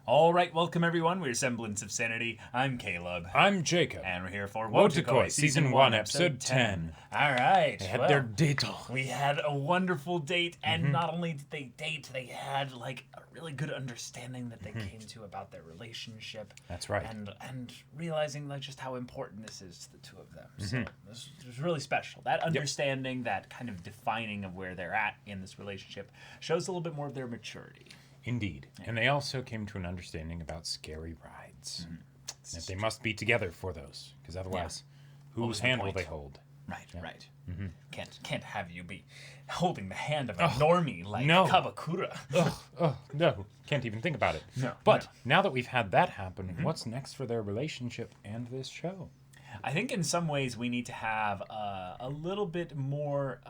All right, welcome everyone. We're Semblance of Sanity. I'm Caleb. I'm Jacob. And we're here for Wotakoi, Season 1, Episode 10. All right. They had their date. We had a wonderful date, and not only did they date, they had like a really good understanding that they came to about their relationship. That's right. And realizing like just how important this is to the two of them. So this was really special. That understanding, that kind of defining of where they're at in this relationship shows a little bit more of their maturity. Indeed. And they also came to an understanding about scary rides. That they must be together for those, because otherwise, whose hand will they hold? Right, right. Can't have you be holding the hand of a normie like Kabakura. No, can't even think about it. No, but now that we've had that happen, what's next for their relationship and this show? I think in some ways we need to have a little bit more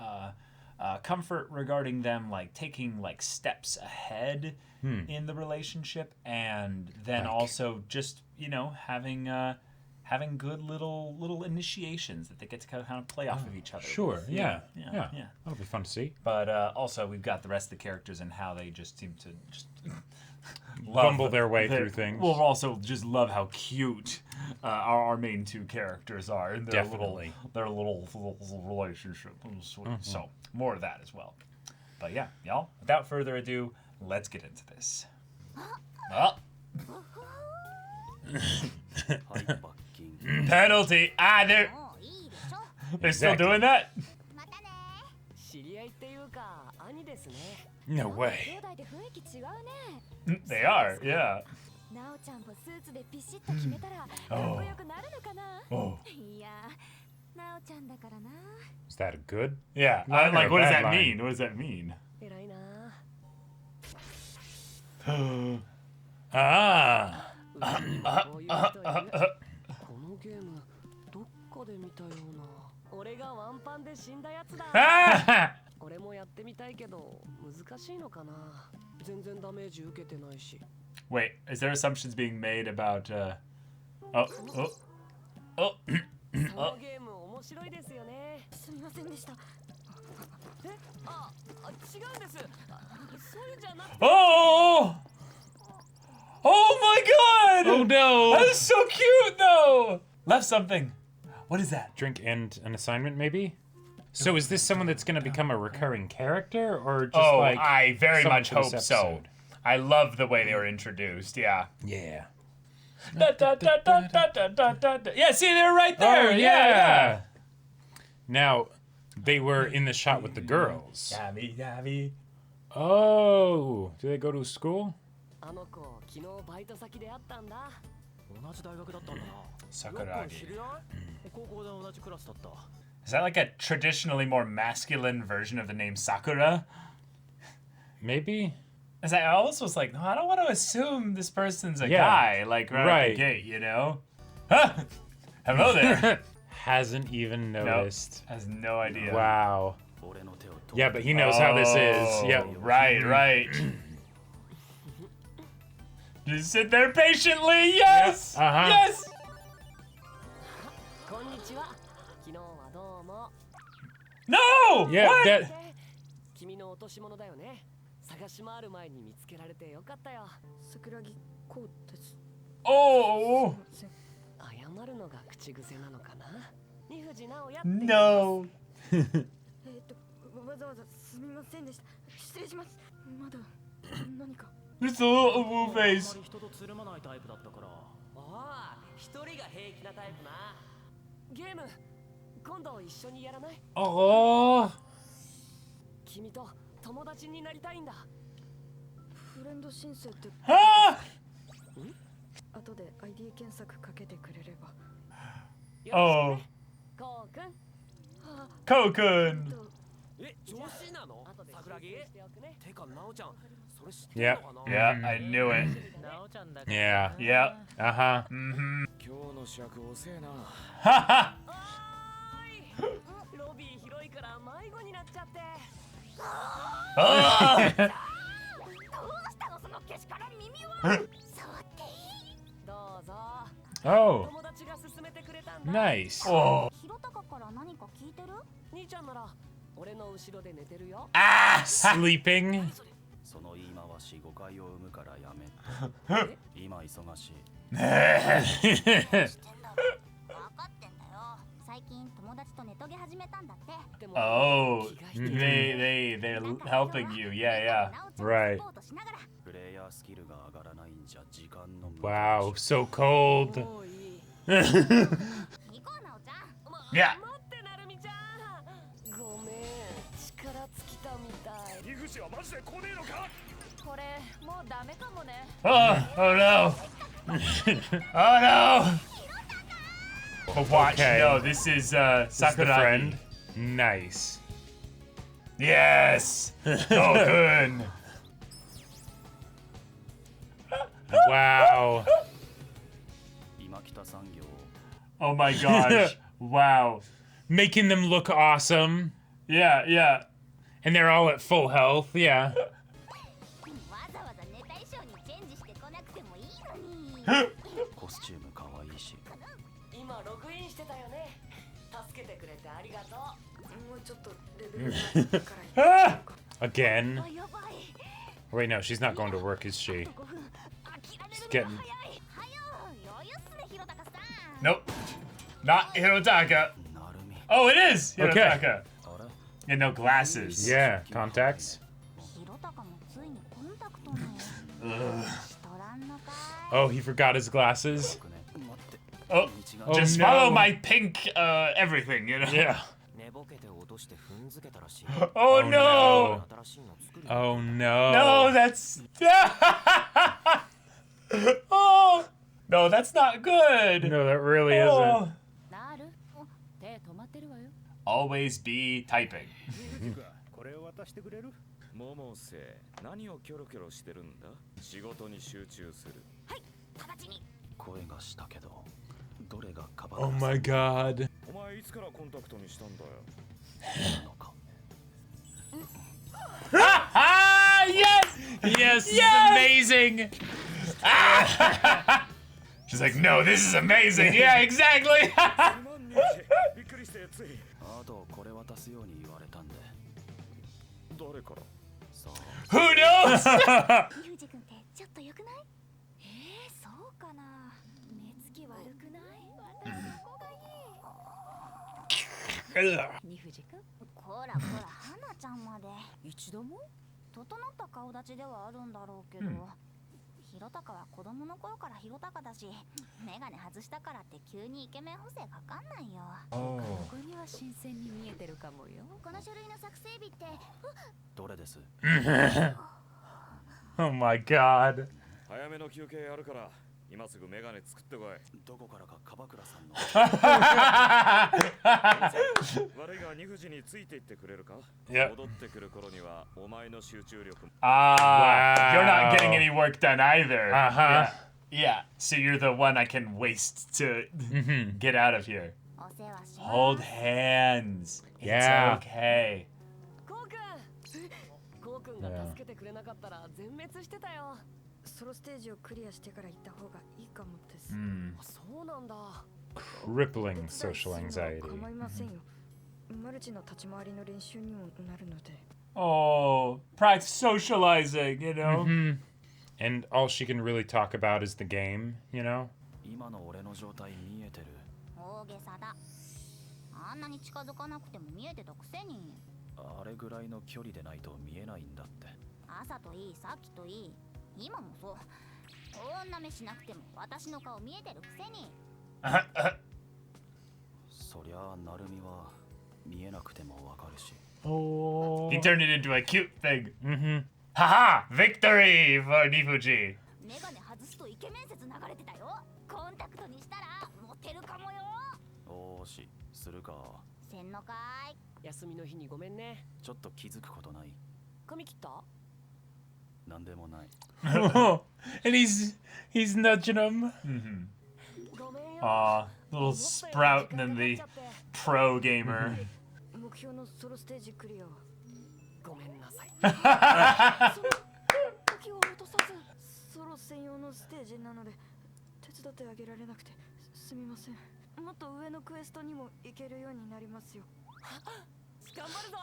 comfort regarding them like taking like steps ahead in the relationship, and then also just having good little initiations that they get to kind of play off of each other. Sure, yeah. That'll be fun to see. But also we've got the rest of the characters and how they just seem to just bumble their way through things. We'll also just love how cute our main two characters are in their little relationship. Sweet. So more of that as well. But yeah, y'all, without further ado, let's get into this. Penalty. They're still doing that? No way. They are, yeah. Is that a good? Yeah. Like, what does that mean? What does that mean? Wait, is there assumptions being made about Oh my god! Oh no! That is so cute though! Left something. What is that? Drink and an assignment, maybe? So is this someone that's going to become a recurring character, or just I very much hope so. Episode? I love the way they were introduced, yeah. Yeah. Yeah, see, they're right there. Oh, yeah. Now, they were in the shot with the girls. Yavi. Oh, do they go to school? Sakuragi. Is that like a traditionally more masculine version of the name Sakura? Maybe. As I almost was like, no, I don't want to assume this person's a guy, like right out the gate, Hello there. Hasn't even noticed. Nope. Has no idea. Wow. Yeah, but he knows how this is. Yeah. Right. Just sit there patiently. Yes. Yes. No. Yeah. What? Oh. No. Just a little woo face. Oh. Oh. Ko-kun. Yeah. Yeah, I knew it. Yeah. Yeah. Uh-huh. Haha. Oh. Nice. Oh. Ah! Sleeping. 今忙しい。分かってんだよ。最近友達とネトゲ始めたんだって。 Oh, they're helping you. Yeah, Right. プレイヤースキルが上がらないんじゃ時間の無駄 Wow, so cold. 行こうなおちゃん。 yeah. ごめん、力尽きたみたい。井口はマジで来ねえのか。これもうダメかもね。 Oh no. Oh no. But watch, Okay. no, this is This is the Sakuragi. friend. Nice. Yes. Dokun. Wow. 今北産業 Oh my gosh. Wow. Making them look awesome. Yeah, yeah. And they're all at full health. Yeah. わざわざネタ衣装にチェンジしてこなくてもいいのに。コスチューム可愛いし。今ログインしてたよね。助けてくれてありがとう。もうちょっとレベルが上がってから行こうか。 Again. やばい。 Wait, no, she's not going to work, is she? 5分。諦める Getting. のが早い。はよ、余裕っすね、ひろたかさん。 Nope. Not Hirotaka. なるみ。 Oh, it is Okay. Hirotaka. あれ And no glasses. Yeah, contacts. ひろたかもついにコンタクトの。 Ugh. しとらんのかい。 Oh, he forgot his glasses. 僕ね待って。 Oh, 道が just no. follow my pink everything, you know? Yeah. 寝ぼけて落として踏んづけたらしい。 Oh, Oh, no. no. 新しいの作るよ。 Oh, no. No, that's. Oh. No, that's not good. No, that really Oh. isn't. なる。手止まってるわよ。 Always be typing. これを渡してくれる？桃瀬、何をキョロキョロしてるんだ？仕事に集中する。直ちに。声がしたけど、どれがカバ Oh, my God. お前いつからコンタクトにしたんだよ。のか。 Ah, yes. Yes, this is amazing. She's like, no, this is amazing. Yeah, exactly. びっくりしてつい。あとこれ渡すように言われたんで。誰から？さあ。 Who knows? ゆうじくんってちょっと良くない？そうかな。目つき悪くない？私の子がいい。二藤君、こらこら、花ちゃんまで。一度も？整った顔立ちではあるんだろうけど、ひろたかは子供の頃からひろたかだし、メガネ外したからって急にイケメン補正かかんないよ。 Oh. ここには新鮮に見えてるかもよ。この書類の作成日って、どれです？ Oh, my God. 早めの休憩あるから、今すぐメガネ作ってこい。どこからか樺倉さんの。悪いが二藤についていってくれるか？ Yep. 戻ってくる頃にはお前の集中力。 Ah, you're not getting Wow. any work done either. Uh-huh. Yeah. So you're the one I can waste to get out of here. お世話します。 Hold hands. It's Yeah. okay. ゴーくん。ゴーくんが助けてくれなかったら全滅してたよ。ソロステージをクリアしてから行った方がいいかもです。 Hmm. そうなんだ。 Crippling social 手伝いする anxiety. のは構いませんよ。マルチの立ち回りの練習にもなるので。 Oh, practice socializing, you know? And all she can really talk about is the game, you know? 今の俺の状態見えてる。大げさだ。あんなに近づかなくても見えてたくせに。あれぐらいの距離でないと見えないんだって。朝といい、さっきといい、今もそう。こんな目しなくても私の顔見えてるくせに。そりゃあなるみは見えなくてもわかるし。 Oh. He turned it into a cute thing. Mm-hmm. Haha! Victory for Nifuji. メガネ外すとイケメン説流れてたよ。コンタクトにしたらモテるかもよ。おーし、するか。せんのかい。休みの日にごめんね。ちょっと気づくことない？髪切った？なんでもない。And he's nudging him. ごめんよ。 Aw, little sprout and then the pro gamer. 目標のソロステージクリアはごめんなさい。時を落とさずソロ専用のステージなので手伝ってあげられなくてすみません。もっと上のクエストにも行けるようになりますよ。頑張るぞ。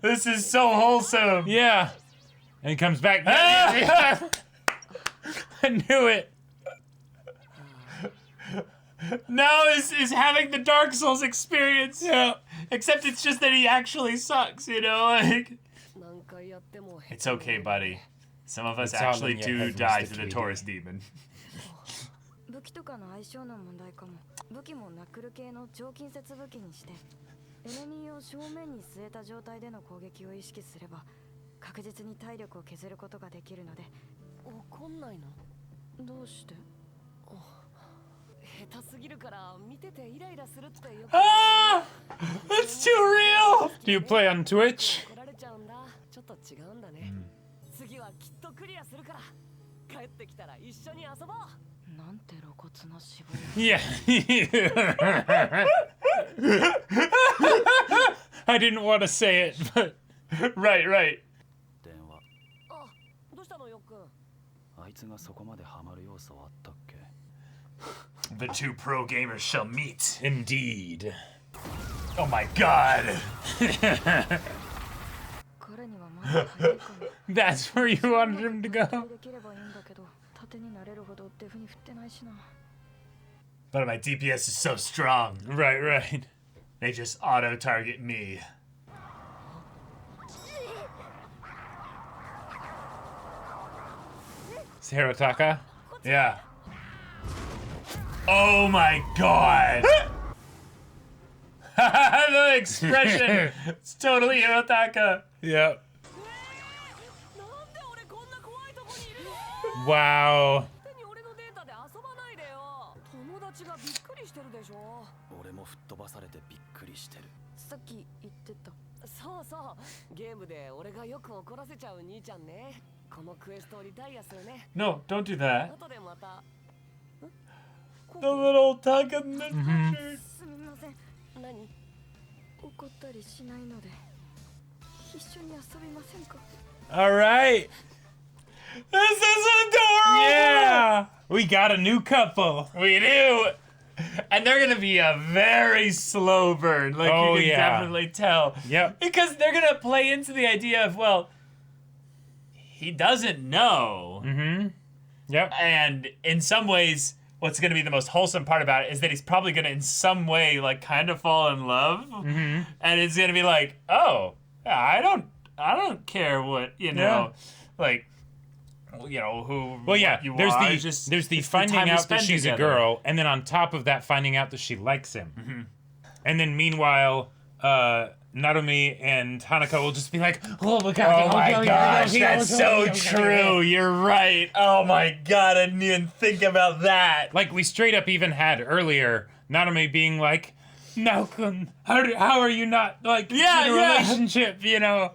This is so wholesome. Yeah. And he comes back. I knew it. Now is having the Dark Souls experience. Yeah. Except it's just that he actually sucks, you know? Like, 何回やっても it's okay, buddy. Some of us It's all actually in your do head, die Mr. to the Tweedy. Taurus demon. 武器とかの相性の問題かも。武器もナックル系の超近接武器にして、NE を正面に据えた状態での攻撃を意識すれば、確実に体力を削ることができるので。怒んないの？どうして？下手すぎるから見ててイライラするってよく。Ah! That's too real! Do you play on Twitch? 怒られちゃうんだ。ちょっと違うんだね。次はきっとクリアするから。帰ってきたら一緒に遊ぼう。なんて露骨な死亡。Yeah. I didn't want to say it, but Right, right. 電話。あ、どうしたのよっくん。あいつがそこまでハマる要素はあったっけ？ The two pro gamers shall meet. indeed. Oh my god. 彼にはまだ早いかも。 That's where you wanted him to go. できればいいんだけど、盾になれるほどデフに振ってないしな。 But my DPS is so strong. Right, right. They just auto-target me. Is Hirotaka? Yeah. Oh my god. The expression. It's totally Hirotaka. Yep. なんで俺こんな怖いとこにいるの？ Wow. 手に俺のデータで遊ばないでよ。友達がびっくりしてるでしょ。俺も吹っ飛ばされてびっくりしてる。さっき言ってた。そうそう。ゲームで俺がよく怒らせちゃう兄ちゃんね。このクエストをリタイアするね。 No, don't do that. 後でまた。 The little tug in the Mhm. shirt. すみません。何？怒ったりしないので、一緒に遊びませんか？ All right. This is adorable. Yeah. We got a new couple. We do. And they're gonna be a very slow burn, like Oh, you can yeah. definitely tell. Yep. Because they're gonna play into the idea of, well, he doesn't know. Mm-hmm. Yep. And in some ways, what's gonna be the most wholesome part about it is that he's probably gonna in some way like kind of fall in love. Mm-hmm. And it's gonna be like, oh, I don't care what, you know, like, you know, who Well, yeah. what you There's are. the Just, there's the it's finding time to out that spend she's together. a girl, and then on top of that, finding out that she likes him. Mm-hmm. And then meanwhile, Narumi and Hanako will just be like, "Oh my god! Oh my gosh, that's so true. You're right. Oh my god, I didn't even think about that. Like we straight up even had earlier, Narumi being like, "Naokun, how are you not like Yeah, in a yeah. relationship?" You know.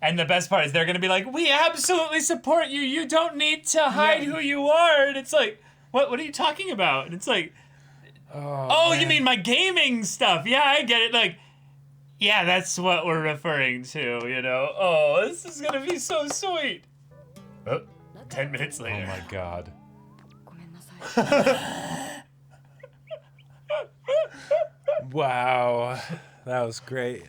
And the best part is they're gonna be like, we absolutely support you. You don't need to hide Yeah. who you are. And it's like, what are you talking about? And it's like, oh, you man. mean my gaming stuff? Yeah, I get it. Like, yeah, that's what we're referring to, you know? Oh, this is gonna be so sweet. Oh, 10 minutes Oh later. my god. ごめんなさい。 Wow. That was great.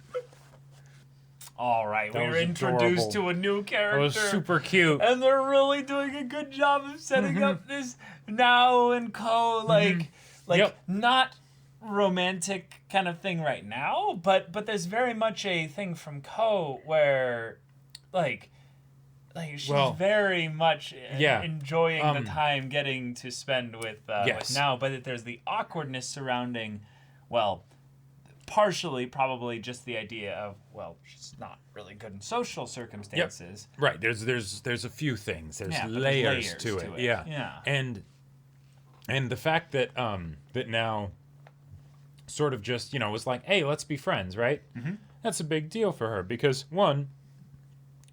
All right, That we were was introduced adorable. to a new character. That was super cute. And they're really doing a good job of setting up this Nao and Ko, like Yep. not romantic kind of thing right now, but there's very much a thing from Ko where, like she's Well, very much yeah, enjoying the time getting to spend with Yes. Nao, but there's the awkwardness surrounding, well, partially probably just the idea of, well, she's not really good in social circumstances. Right. There's a few things. There's Yeah, but there's layers to it. Yeah. Yeah. And the fact that that now sort of just, you know, was like, hey, let's be friends, right? Mm-hmm. That's a big deal for her because one,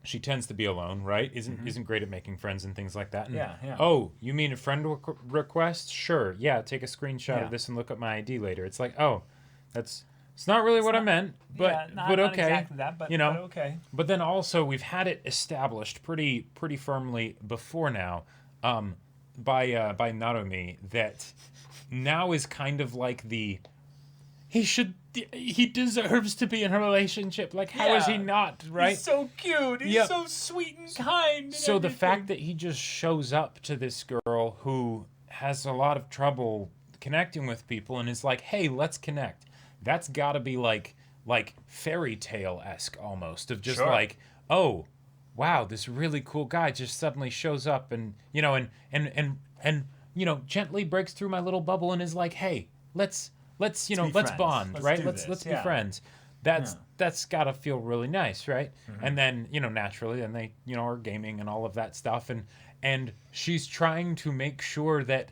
she tends to be alone, right? Isn't great at making friends and things like that. And, Yeah, yeah. Oh, you mean a friend request? Sure. Yeah, take a screenshot Yeah. of this and look up my ID later. It's like, oh, it's not really what I meant, but yeah, not okay. exactly that, but, you know, but okay. But then also we've had it established pretty firmly before now, by Narumi that now is kind of like the he deserves to be in a relationship. Like how is he Yeah. not, right? He's so cute. He's Yep. so sweet and kind. And So the everything. fact that he just shows up to this girl who has a lot of trouble connecting with people and is like, hey, let's connect. That's got to be like fairy tale-esque almost, of just Sure. like, oh, wow, this really cool guy just suddenly shows up and, you know, and you know, gently breaks through my little bubble and is like, hey, let's you know, be let's friends. bond, Let's right? do Let's this. be Yeah. friends. That's got to feel really nice, right? And then, you know, naturally, then they, you know, are gaming and all of that stuff, and she's trying to make sure that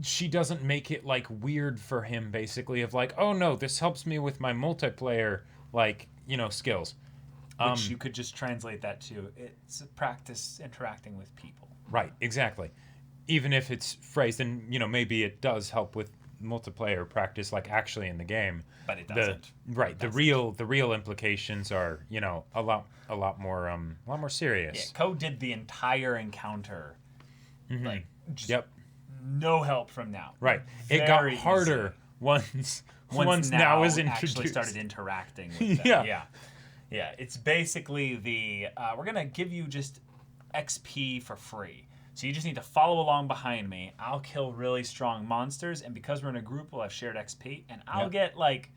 she doesn't make it like weird for him, basically, of like, oh no, this helps me with my multiplayer, like, you know, skills. Which you could just translate that to, it's a practice interacting with people. Right, exactly. Even if it's phrased, and, you know, maybe it does help with multiplayer practice, like actually in the game. But it doesn't. The real implications are, you know, a lot more serious. Yeah, Ko did the entire encounter, like, just Yep. no help from now. Right. It got Very harder easy. once now is actually introduced. started interacting with them. Yeah. Yeah, it's basically the, we're going to give you just XP for free. So you just need to follow along behind me. I'll kill really strong monsters, and because we're in a group, we'll have shared XP, and I'll Yep. get, like,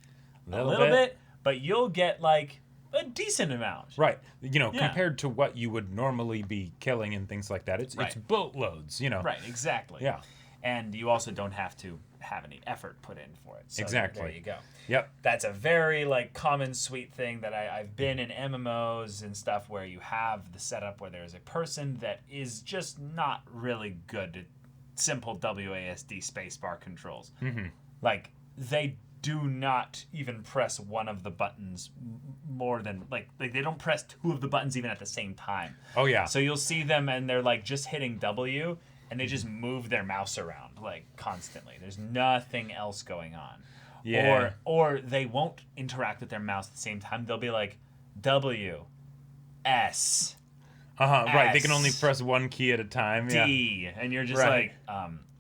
a Little little bit. bit, but you'll get, like, a decent amount. Right. You know, Yeah. compared to what you would normally be killing and things like that, it's boatloads, you know. Right, exactly. Yeah. And you also don't have to have any effort put in for it. So Exactly. there you go. Yep. That's a very like common sweet thing that I've been in MMOs and stuff where you have the setup where there's a person that is just not really good at simple WASD spacebar controls. Mm-hmm. Like they do not even press one of the buttons more than like they don't press two of the buttons even at the same time. Oh yeah. So you'll see them and they're like just hitting W and they just move their mouse around like constantly. There's nothing else going on. Yeah. Or they won't interact with their mouse at the same time. They'll be like W S Right. They can only S, press one key at a time. Yeah. D and you're just Right. like,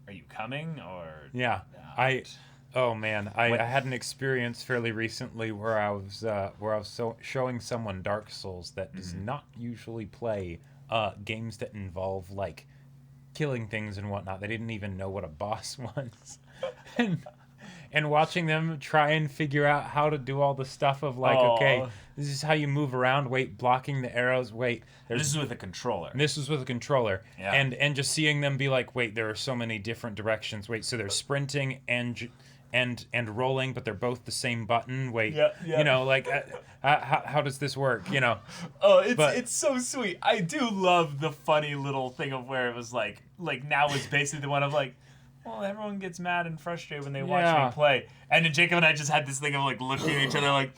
are you coming or Yeah. not? Oh man, I had an experience fairly recently where I was showing someone Dark Souls that does not usually play games that involve like killing things and whatnot. They didn't even know what a boss was, and watching them try and figure out how to do all the stuff of like, okay, this is how you move around. Wait, blocking the arrows. Wait, This is with a controller. this was with a controller, Yeah. and just seeing them be like, wait, there are so many different directions. Wait, so they're sprinting and rolling, but they're both the same button. Wait, Yeah, yeah. you know, like how does this work? You know, Oh, But- it's so sweet. I do love the funny little thing of where it was like now is basically the one of like, well, everyone gets mad and frustrated when they watch Yeah. me play. And then Jacob and I just had this thing of like looking at each other like,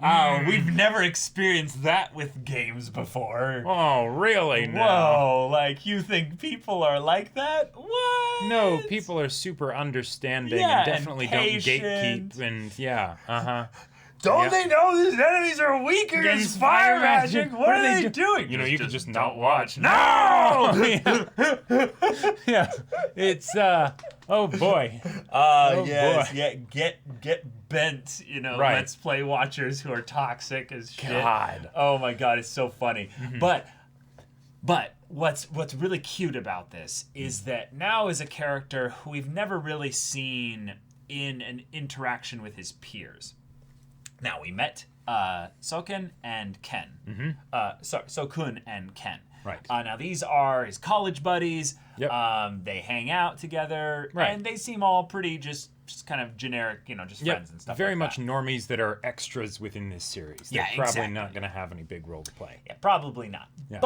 oh, we've never experienced that with games before. oh really? No, Whoa, like you think people are like that? What? no, people are super understanding Yeah, and definitely and don't patient. gatekeep and yeah, Don't Yeah. they know these enemies are weak against fire magic? What are they doing? You know, you could just not don't watch. No! Yeah, it's oh boy. Yes, boy. yeah, get bent, you know, Right. Let's Play watchers who are toxic as shit. God. Oh my god, it's so funny. But what's really cute about this is that now is a character who we've never really seen in an interaction with his peers. Now we met Soken and Ken. Sokun and Ken. Right. Now these are his college buddies. Yep. They hang out together, Right. and they seem all pretty just kind of generic, you know, just Yep, friends and stuff. very like much that. normies that are extras within this series. They're Yeah, probably exactly. not going to have any big role to play. Yeah, probably not. Yeah.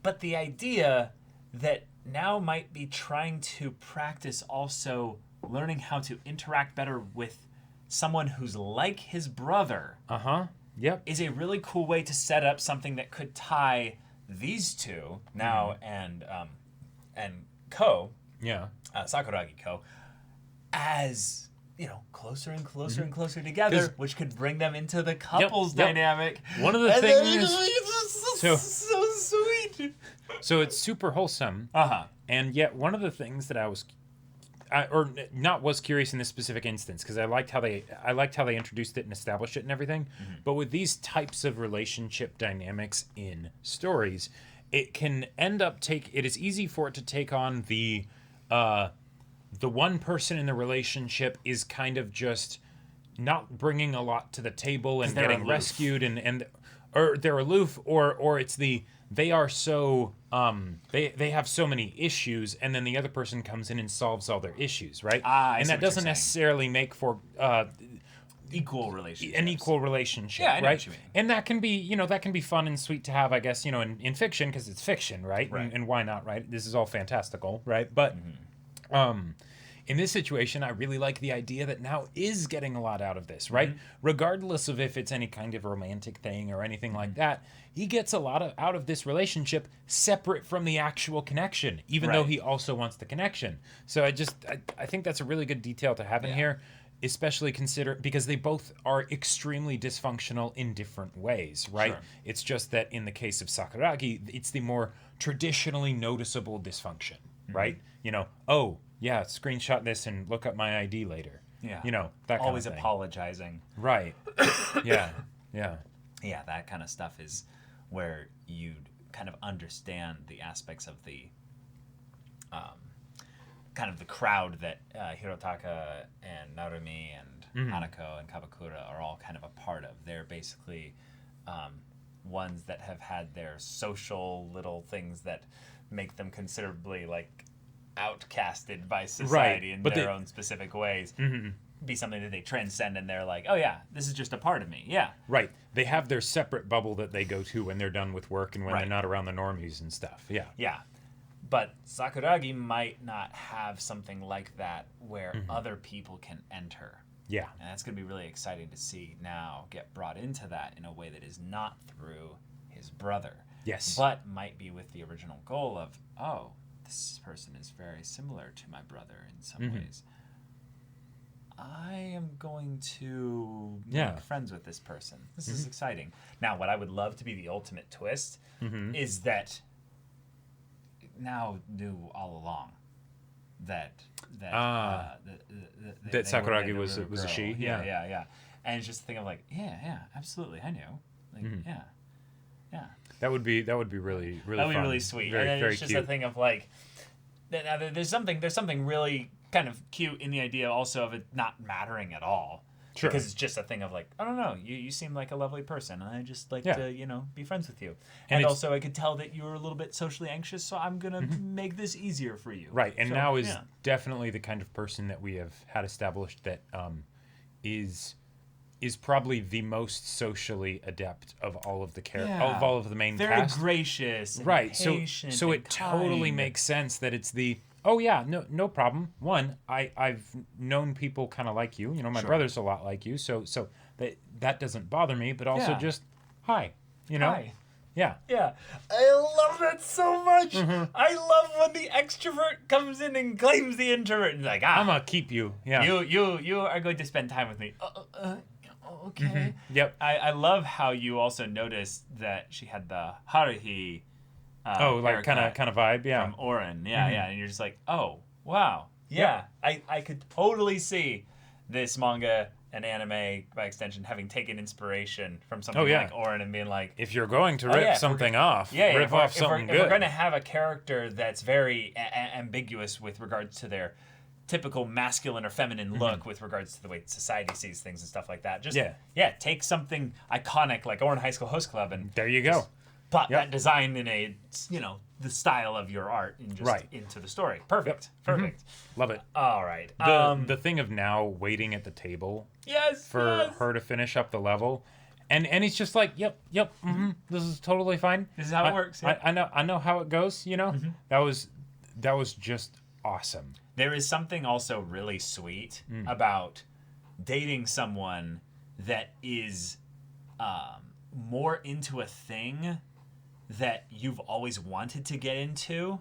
But the idea that now might be trying to practice also learning how to interact better with someone who's like his brother Yep. is a really cool way to set up something that could tie these two now and Ko, Yeah. Sakuragi Ko, as you know, closer and closer and closer together, 'Cause- which could bring them into the couples yep. dynamic. One of the And then things- it's so- so sweet. So it's super wholesome. And yet one of the things that I was curious in this specific instance, because I liked how they introduced it and established it and everything. But with these types of relationship dynamics in stories, it can end up it is easy for it to take on the the one person in the relationship is kind of just not bringing a lot to the table and they're getting aloof. rescued and or they're aloof or it's they are so they have so many issues and then the other person comes in and solves all their issues, right? I And see that what you're doesn't saying. necessarily make for Equal relationship. an equal relationship, Yeah, I know right? what you mean. And that can be fun and sweet to have, I guess, in fiction because it's fiction, right? Right. And why not, right? This is all fantastical, right? But in this situation, I really like the idea that now is getting a lot out of this, right? Regardless of if it's any kind of romantic thing or anything like that, he gets a lot out of this relationship separate from the actual connection, even though Right. he also wants the connection. So I think that's a really good detail to have in here, especially because they both are extremely dysfunctional in different ways, right? Sure. It's just that in the case of Sakuragi, it's the more traditionally noticeable dysfunction, right? Oh, yeah, screenshot this and look up my ID later. Yeah. That kind Always of thing. apologizing. Right. Yeah. Yeah. Yeah, that kind of stuff is where you kind of understand the aspects of the kind of the crowd that Hirotaka and Narumi and Hanako and Kabakura are all kind of a part of. They're basically ones that have had their social little things that make them considerably like outcasted by society in but their they- own specific ways. Be something that they transcend and they're like, oh yeah, this is just a part of me. Yeah. Right. They have their separate bubble that they go to when they're done with work and when Right. they're not around the normies and stuff. Yeah. Yeah. But Sakuragi might not have something like that where other people can enter. Yeah. And that's going to be really exciting to see now get brought into that in a way that is not through his brother. Yes. But might be with the original goal of, oh, this person is very similar to my brother in some ways. I am going to make friends with this person. This is exciting. Now, what I would love to be the ultimate twist is that now knew all along that That they were Sakuragi in a was a girl. she? Yeah, Yeah. yeah. And it's just a thing of like, yeah, absolutely, I knew. Like, yeah. That would be really That would fun. be really sweet. Very, and then very it's just cute. a thing of like, there's something really kind of cute in the idea also of it not mattering at all. Sure. Because it's just a thing of like, I don't know, you seem like a lovely person, and I just like Yeah. to, be friends with you. And And it's- also I could tell that you were a little bit socially anxious, so I'm going to make this easier for you. Right, and So, now is yeah. definitely the kind of person that we have had established that is probably the most socially adept of all of the of all of the main very cast. gracious and Right, patient so and it totally kind. makes sense that it's the no problem. One, I've known people kind of like you. My Sure. brother's a lot like you, so that doesn't bother me. But also Yeah. just hi, Hi. yeah. Yeah, I love that so much. Mm-hmm. I love when the extrovert comes in and claims the introvert and like, I'm gonna keep you. Yeah. you are going to spend time with me. Okay. Yep. I love how you also noticed that she had the Haruhi. Like kind of vibe. Yeah. from Oren. Yeah, yeah, and you're just like, oh wow, yeah. I could totally see this manga and anime by extension having taken inspiration from something yeah. like Oren and being like, If you're going to rip yeah, if we're something off, yeah, rip off something if we're good. going to have a character that's very ambiguous with regards to their typical masculine or feminine look with regards to the way society sees things and stuff like that. Just take something iconic like Oran High School Host Club and There you go. plot that design in a the style of your art and just Right. into the story. Perfect. Perfect. Love it. All right. The thing of now waiting at the table yes for her to finish up the level, and he's just like, yep, this is totally fine. This is how it works, yeah. I know how it goes. That was just awesome. There is something also really sweet about dating someone that is more into a thing that you've always wanted to get into,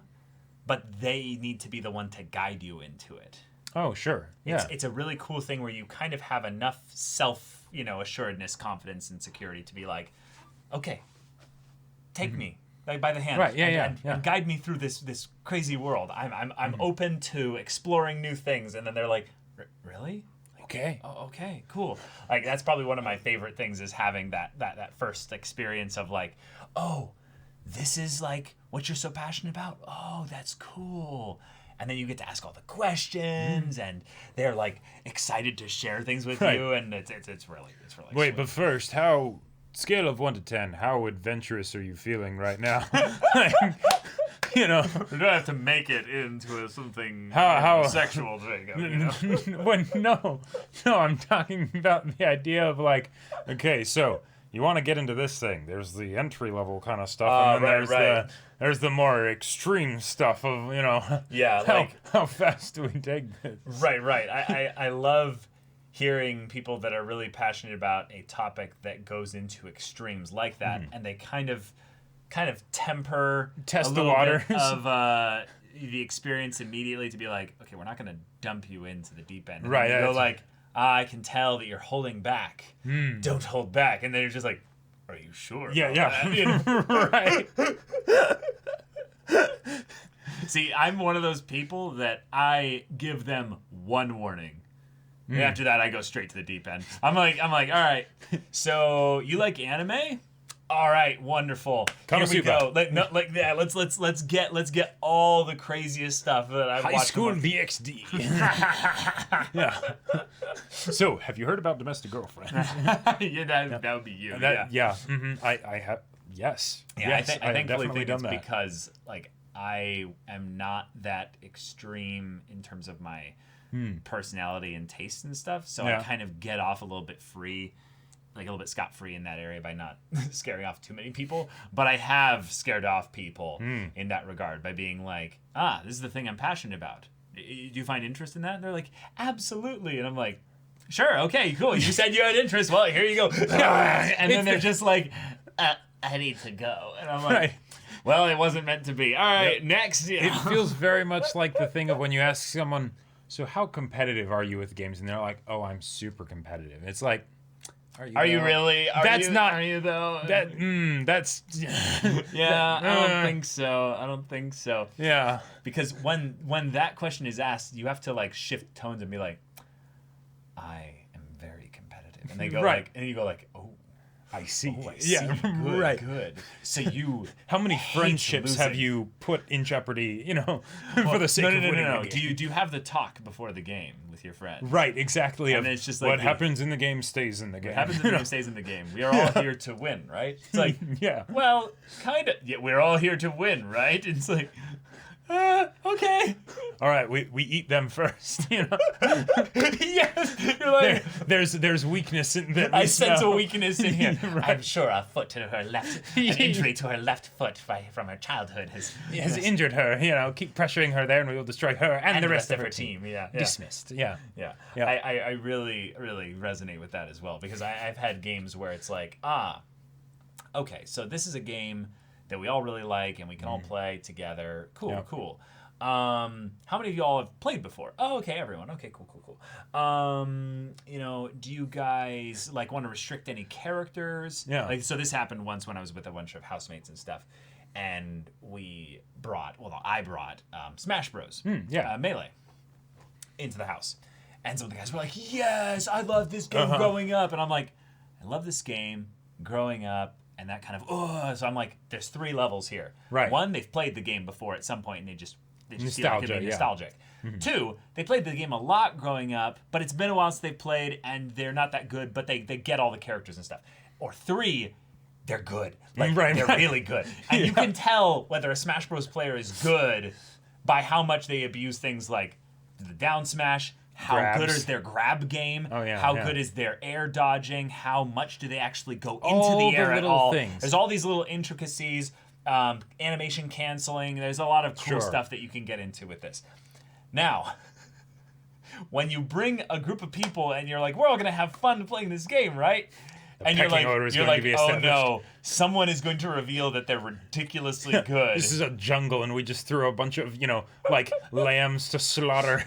but they need to be the one to guide you into it. Oh sure, yeah. It's a really cool thing where you kind of have enough self, assuredness, confidence, and security to be like, okay, take me like by the hand, Right, yeah, and guide me through this crazy world. I'm open to exploring new things, and then they're like, really? Okay. Oh, okay, cool. Like that's probably one of my favorite things is having that first experience of like, oh, this is like what you're so passionate about. Oh, that's cool. and then you get to ask all the questions, and they're like excited to share things with Right. you, and it's really Wait, sweet. but first, how scale of 1 to 10? How adventurous are you feeling right now? You know, we don't have to make it into something How- sexual, Jacob. You know? when no, I'm talking about the idea of like, okay, so you want to get into this thing. There's the entry level kind of stuff, and then right. there's the more extreme stuff of Yeah, how, like how fast do we take this? right. I love hearing people that are really passionate about a topic that goes into extremes like that, and they kind of temper Test a the little waters. bit of the experience immediately to be like, okay, we're not going to dump you into the deep end. And Right, then you go that's- like, I can tell that you're holding back. Don't hold back. And then you're just like, are you sure? Yeah, about that? You know? right. See, I'm one of those people that I give them one warning. And after that, I go straight to the deep end. I'm like, all right. So you like anime? All right, wonderful. Here we Konosuba. go. Let's get all the craziest stuff that I've High watched. School DxD. Yeah. So, have you heard about Domestic Girlfriend? Yeah, that would be you. I have. Yes. Yeah, Yes. I thankfully definitely think done it's that. because like I am not that extreme in terms of my personality and taste and stuff, so Yeah. I kind of get off a little bit free, like a little bit scot-free in that area by not scaring off too many people. But I have scared off people in that regard by being like, this is the thing I'm passionate about. Do you find interest in that? And they're like, absolutely. And I'm like, sure, okay, cool. You said you had interest. Well, here you go. And then they're just like, I need to go. And I'm like, Right. well, it wasn't meant to be. All right, next. It feels very much like the thing of when you ask someone, so how competitive are you with games? And they're like, oh, I'm super competitive. It's like, Are you though? really? That's not- Are you though? That's Yeah, I don't think so. I don't think so. yeah. Because when that question is asked, you have to like shift tones and be like, I am very competitive. And they go Right. like, and you go like, oh, I see. I see. Yeah, Good, right. good. So you How many hate friendships have losing. you put in jeopardy, for the sake no, of winning no. a Do game? you have the talk before the game with your friend? Right, exactly. And of it's just like what the- happens in the game stays in the game. What happens in the game stays in the game. We are all here to win, right? It's like, Yeah. well, kind of. Yeah, we're all here to win, right? It's like, okay. All right, we eat them first. Yes. You're like, There's weakness in that. I we sense a smell. weakness in here. Right. I'm sure a foot to her left, an injury to her left foot from her childhood Has injured her. Keep pressuring her there, and we will destroy her and, and the rest of her team. Yeah. Dismissed. Yeah. Yeah. Yeah. I really, really resonate with that as well because I've had games where it's like, okay, so this is a game that we all really like and we can all play together. Cool, Yeah. cool. How many of y'all have played before? Oh, okay, everyone. Okay, cool. Do you guys like want to restrict any characters? Yeah. Like, so this happened once when I was with a bunch of housemates and stuff, and I brought Smash Bros. Melee into the house, and some of the guys were like, "Yes, I love this game growing up," and I'm like, "I love this game growing up." And that kind of, so I'm like, there's 3 levels here. Right. 1, they've played the game before at some point, and they just feel like Nostalgia, they're yeah. nostalgic. 2, they played the game a lot growing up, but it's been a while since they've played, and they're not that good, but they get all the characters and stuff. Or 3, they're good. Like, Right, they're right. really good. And you can tell whether a Smash Bros. Player is good by how much they abuse things like the down smash, how Grabs. good is their grab game, Oh, yeah, how yeah. good is their air dodging, how much do they actually go into All the air the at little all. things. There's all these little intricacies, animation canceling. There's a lot of cool Sure. stuff that you can get into with this. Now, when you bring a group of people and you're like, we're all going to have fun playing this game, right? And you're pecking like, order is going to be oh established. no, someone is going to reveal that they're ridiculously good. This is a jungle, and we just threw a bunch of like lambs to slaughter.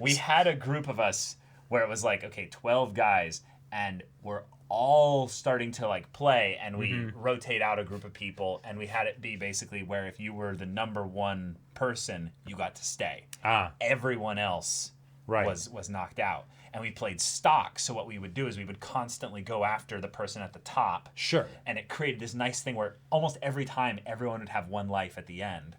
We had a group of us where it was like, okay, 12 guys, and we're all starting to like play, and we rotate out a group of people, and we had it be basically where if you were the number 1 person, you got to stay. Everyone else Right. was knocked out. And we played stock, so what we would do is we would constantly go after the person at the top. Sure. And it created this nice thing where almost every time everyone would have 1 life at the end.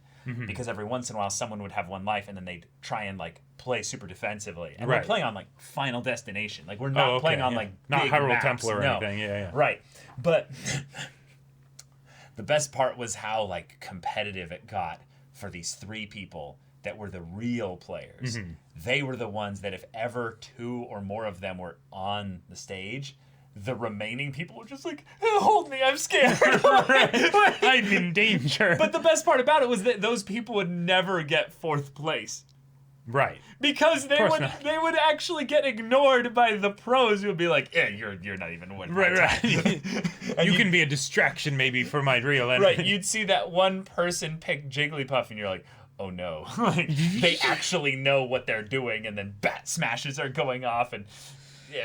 because every once in a while someone would have one life and then they'd try and like play super defensively. And Right. we're playing on like Final Destination. Like we're not playing on like not big Hyrule maps. Temple or No. anything. Yeah. Right. But the best part was how like competitive it got for these 3 people that were the real players. They were the ones that if ever 2 or more of them were on the stage, the remaining people were just like, hold me, I'm scared. I'm in danger. But the best part about it was that those people would never get 4th place. Right. Because they course would not. they would actually get ignored by the pros who would be like, yeah, you're not even winning. Right. And you can be a distraction maybe for my real enemy. Right, you'd see that one person pick Jigglypuff and you're like, oh no. Like, they actually know what they're doing, and then bat smashes are going off, and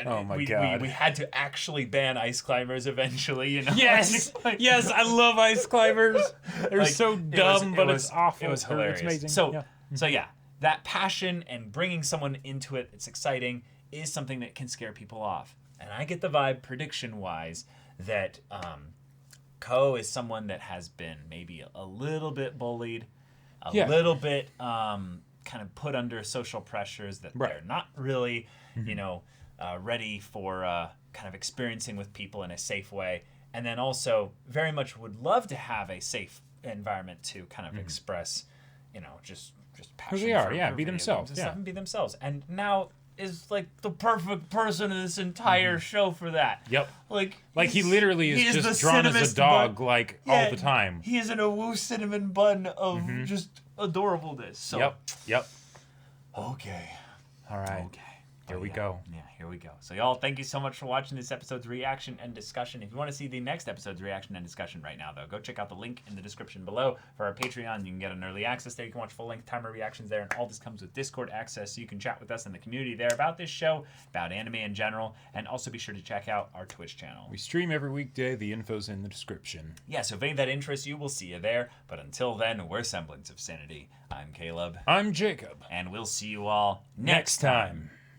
Oh my God. we had to actually ban ice climbers eventually, you know? Yes, Like, yes, I love ice climbers. They're like, so dumb, but it's awful. It was hilarious. It's amazing. So yeah, that passion and bringing someone into it, it's exciting, is something that can scare people off. And I get the vibe, prediction-wise, that Ko is someone that has been maybe a little bit bullied, a little bit kind of put under social pressures that they're not really, you know, ready for kind of experiencing with people in a safe way. And then also very much would love to have a safe environment to kind of express, you know, just passion. Who they are, for be video themselves. games and stuff and be themselves. And now is like the perfect person in this entire show for that. Yep. Like he literally is just the drawn as a cinnamous dog, bun. like Yeah, all the time. He is an awoo cinnamon bun of just adorableness. So Yep. Okay. All right. Okay. Here we go. Yeah, here we go. So y'all, thank you so much for watching this episode's reaction and discussion. If you want to see the next episode's reaction and discussion right now, though, go check out the link in the description below for our Patreon. You can get an early access there. You can watch full-length timer reactions there, and all this comes with Discord access, so you can chat with us in the community there about this show, about anime in general, and also be sure to check out our Twitch channel. We stream every weekday. The info's in the description. Yeah, so if any of that interests you, we'll see you there. But until then, we're Semblance of Sanity. I'm Caleb. I'm Jacob. And we'll see you all Next time.